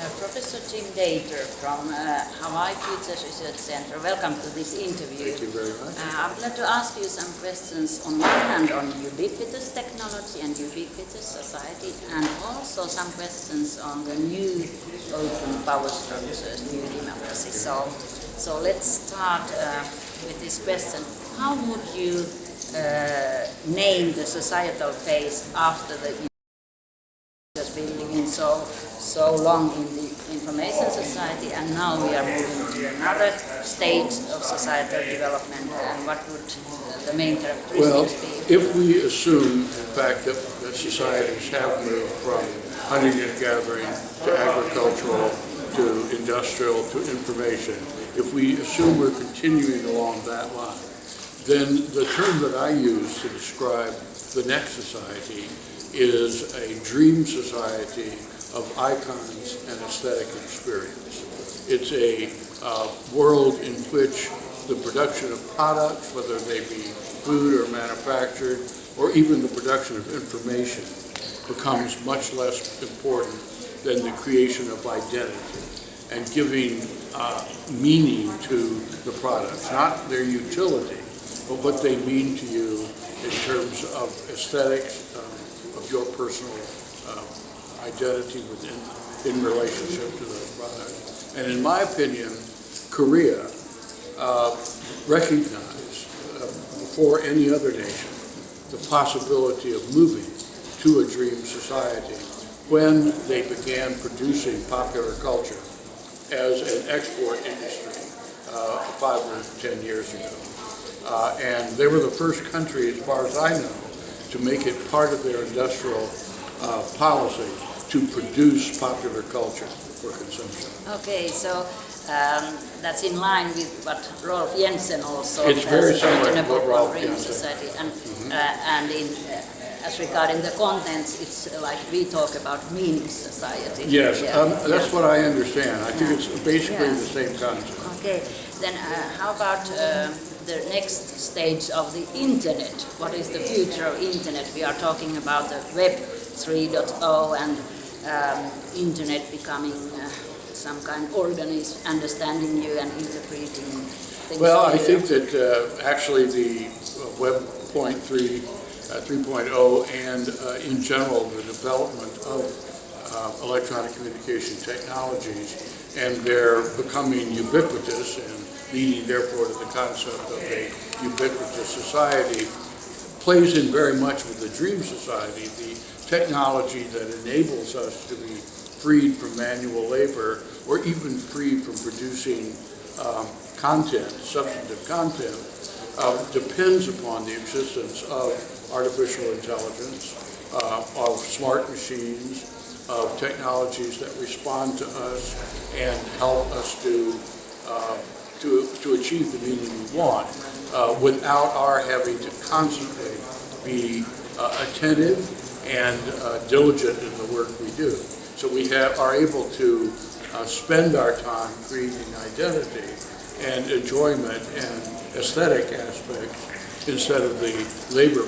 Professor Jim Dator from Ubiquitous Research Center. Welcome to this interview. Thank you very much. I would like to ask you some questions on one hand on ubiquitous technology and ubiquitous society, and also some questions on the new open power structures, new democracy. So let's start with this question. How would you name the societal phase after the building in so long in the information society, and now we are moving to another stage of societal development, and what would the main characteristics be? If we assume, in fact, that societies have moved from hunting and gathering to agricultural to industrial to information, if we assume we're continuing along that line, then the term that I use to describe the next society is a dream society of icons and aesthetic experience. It's a world in which the production of products, whether they be food or manufactured, or even the production of information, becomes much less important than the creation of identity and giving meaning to the products, not their utility, but what they mean to you in terms of aesthetics, of your personal identity in relationship to those products. And in my opinion, Korea recognized before any other nation the possibility of moving to a dream society when they began producing popular culture as an export industry 5 or 10 years ago. And they were the first country, as far as I know, to make it part of their industrial policy to produce popular culture for consumption. Okay, so that's in line with what Rolf Jensen also it's very similar to what Rolf Dream Jensen. Society, and in as regarding the contents, it's like we talk about meaning society. Yes, that's what I understand. I think it's basically the same concept. Okay, then how about the next stage of the internet? What is the future of internet? We are talking about the web 3.0 and internet becoming some kind of organism, understanding you and interpreting things. Well, I think that actually the web 3.0 and in general the development of electronic communication technologies, and they're becoming ubiquitous and leading therefore to the concept of a ubiquitous society, plays in very much with the dream society, the technology that enables us to be freed from manual labor or even freed from producing content, substantive content, depends upon the existence of artificial intelligence, of smart machines, of technologies that respond to us and help us to achieve the meaning we want without our having to constantly be attentive and diligent in the work we do. So we are able to spend our time creating identity and enjoyment and aesthetic aspects instead of the labor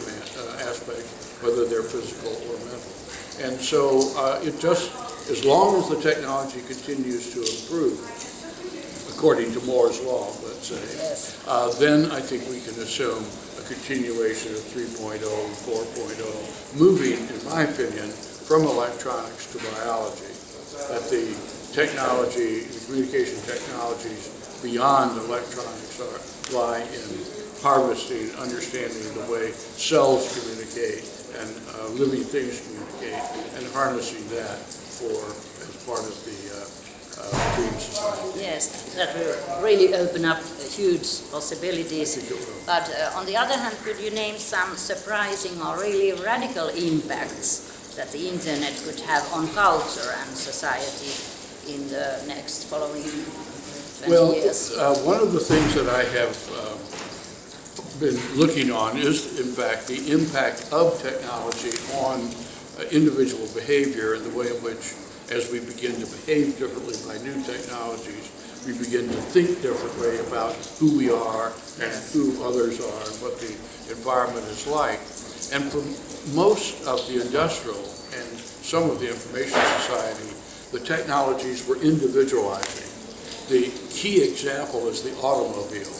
aspects, whether they're physical or mental. And so it just, as long as the technology continues to improve, according to Moore's law, let's say, then I think we can assume a continuation of 3.0 and 4.0, moving, in my opinion, from electronics to biology. That the technology, the communication technologies beyond electronics lie in harvesting, understanding the way cells communicate and living things communicate, and harnessing that as part of the dream society. Yes, that will really open up huge possibilities. But on the other hand, could you name some surprising or really radical impacts that the internet could have on culture and society in the next following 20 years? One of the things that I have been looking on is, in fact, the impact of technology on individual behavior and the way in which, as we begin to behave differently by new technologies, we begin to think differently about who we are and who others are and what the environment is like. And for most of the industrial and some of the information society, the technologies were individualizing. The key example is the automobile.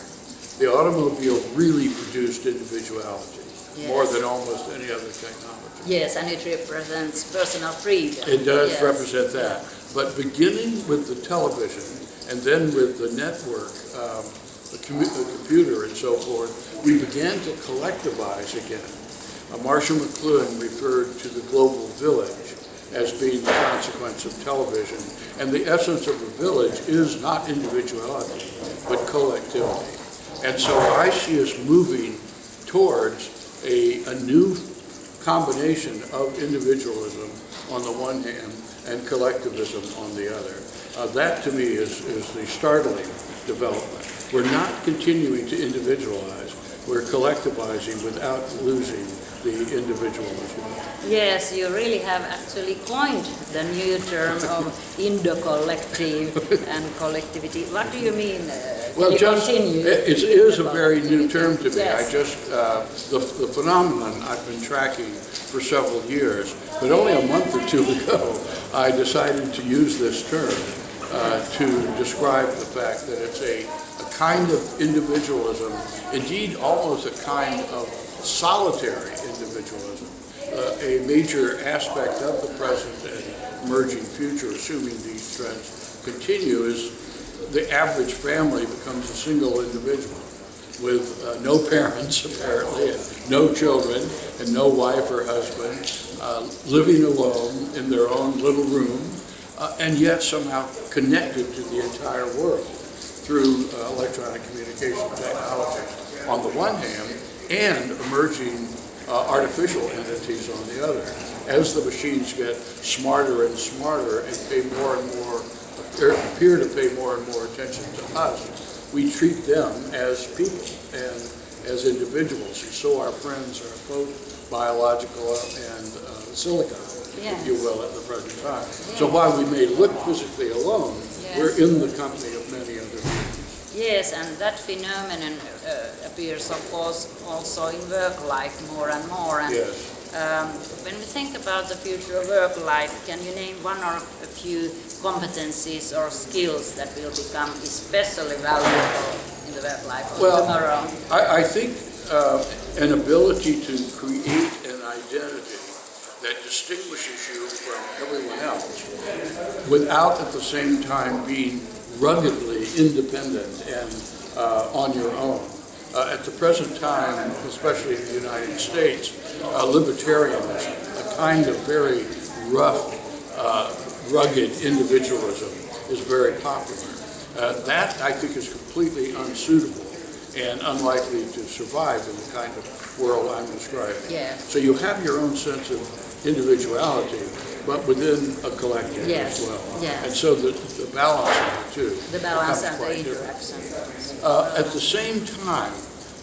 The automobile really produced individuality, yes, more than almost any other technology. Yes, and it represents personal freedom. It does yes, represent that. But beginning with the television and then with the network, the computer and so forth, we began to collectivize again. Marshall McLuhan referred to the global village as being the consequence of television. And the essence of a village is not individuality, but collectivity. And so I see us moving towards a new combination of individualism on the one hand and collectivism on the other. That to me is the startling development. We're not continuing to individualize, we're collectivizing without losing the individualism. Yes, you really have actually coined the new term of Indocollective and collectivity. What do you mean? Well, continue? It is a very new term to me. Yes. I just, the phenomenon I've been tracking for several years, but only a month or two ago, I decided to use this term to describe the fact that it's a kind of individualism, indeed almost a kind of solitary individualism. A major aspect of the present and emerging future, assuming these trends continue, is the average family becomes a single individual with no parents, apparently, and no children, and no wife or husband, living alone in their own little room, and yet somehow connected to the entire world through electronic communication technologies on the one hand, and emerging artificial entities on the other. As the machines get smarter and smarter and pay more and more, appear to pay more and more attention to us, we treat them as people and as individuals. And so our friends are both biological and silicon, yes, if you will, at the present time. Yes. So while we may look physically alone, yes, we're in the company of many other people. Yes, and that phenomenon appears, of course, also in work life more and more. And, yes. When we think about the future of work life, can you name one or a few competencies or skills that will become especially valuable in the work life of tomorrow? I think an ability to create an identity that distinguishes you from everyone else without at the same time being ruggedly independent and on your own. At the present time, especially in the United States, libertarianism, a kind of very rough, rugged individualism is very popular. That, I think, is completely unsuitable and unlikely to survive in the kind of world I'm describing. Yeah. So you have your own sense of individuality, but within a collective, yes, as well. Yes. And so the balance of the two. The balance and the interaction. At the same time,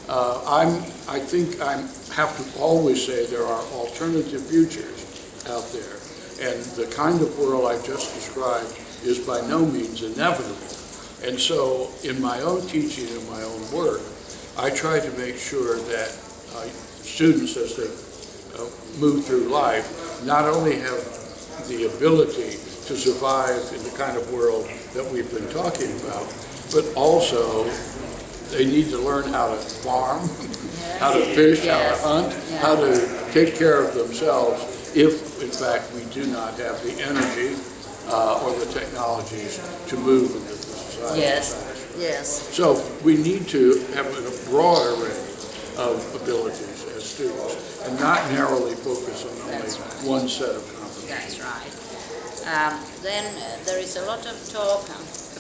I think I have to always say there are alternative futures out there. And the kind of world I just described is by no means inevitable. And so in my own teaching and my own work, I try to make sure that students, as they move through life, not only have the ability to survive in the kind of world that we've been talking about, but also they need to learn how to farm, how to fish, how to hunt, how to take care of themselves if, in fact, we do not have the energy or the technologies to move into the society. Yes, yes. So we need to have a broad array of abilities as students and not narrowly focus on only one set of competencies. That's right. Then there is a lot of talk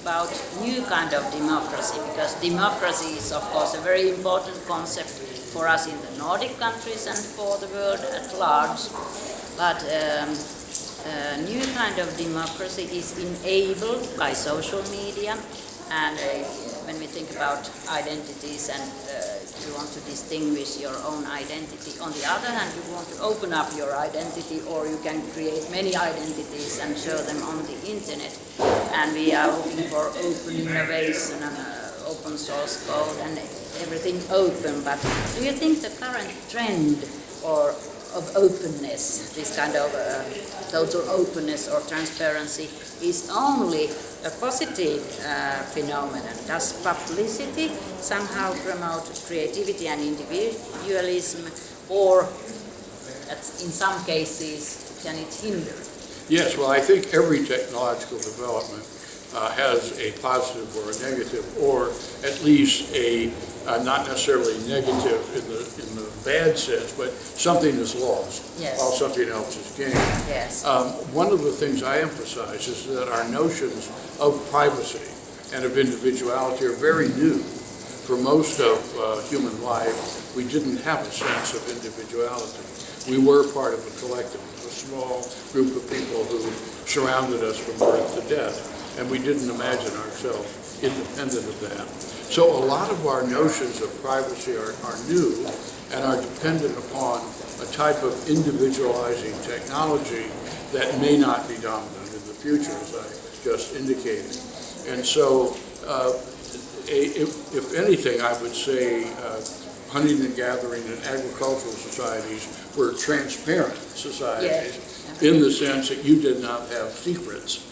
about new kind of democracy, because democracy is, of course, a very important concept for us in the Nordic countries and for the world at large. But new kind of democracy is enabled by social media, and when we think about identities and you want to distinguish your own identity. On the other hand, you want to open up your identity, or you can create many identities and show them on the internet. And we are looking for open innovation and open source code and everything open. But do you think the current trend or of openness, this kind of total openness or transparency, is only a positive phenomenon? Does publicity somehow promote creativity and individualism, or in some cases can it hinder? Yes, well, I think every technological development has a positive or a negative, or at least a not necessarily negative in the bad sense, but something is lost while something else is gained. Yes. One of the things I emphasize is that our notions of privacy and of individuality are very new. For most of human life, we didn't have a sense of individuality. We were part of a collective, a small group of people who surrounded us from birth to death, and we didn't imagine ourselves independent of that. So a lot of our notions of privacy are new and are dependent upon a type of individualizing technology that may not be dominant in the future, as I just indicated. And so, if anything, I would say hunting and gathering and agricultural societies were transparent societies in the sense that you did not have secrets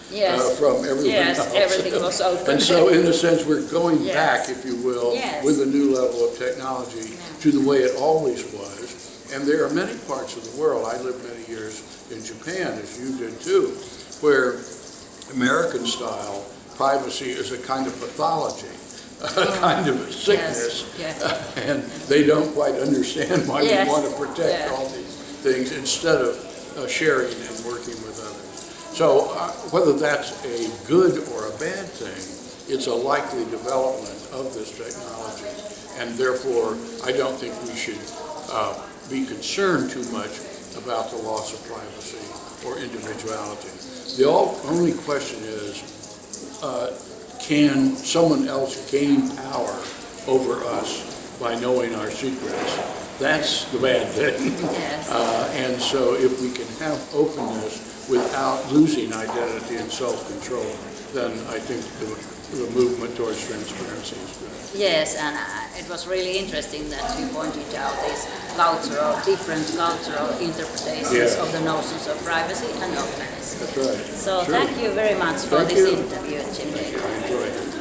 from everyone else. Everything was open. And so, in a sense, we're going back, if you will, with a new level of technology to the way it always was. And there are many parts of the world, I lived many years in Japan, as you did too, where American-style privacy is a kind of pathology, a kind of sickness, and they don't quite understand why we want to protect all these things instead of sharing and working with others. So whether that's a good or a bad thing, it's a likely development of this technology, and therefore I don't think we should be concerned too much about the loss of privacy or individuality. The only question is, can someone else gain power over us by knowing our secrets? That's the bad thing. And so if we can have openness without losing identity and self-control, then I think the movement towards transparency is good. Yes, and it was really interesting that you pointed out these different cultural interpretations of the notions of privacy and openness. That's right. So thank you very much for this interview, Jim. I enjoyed it.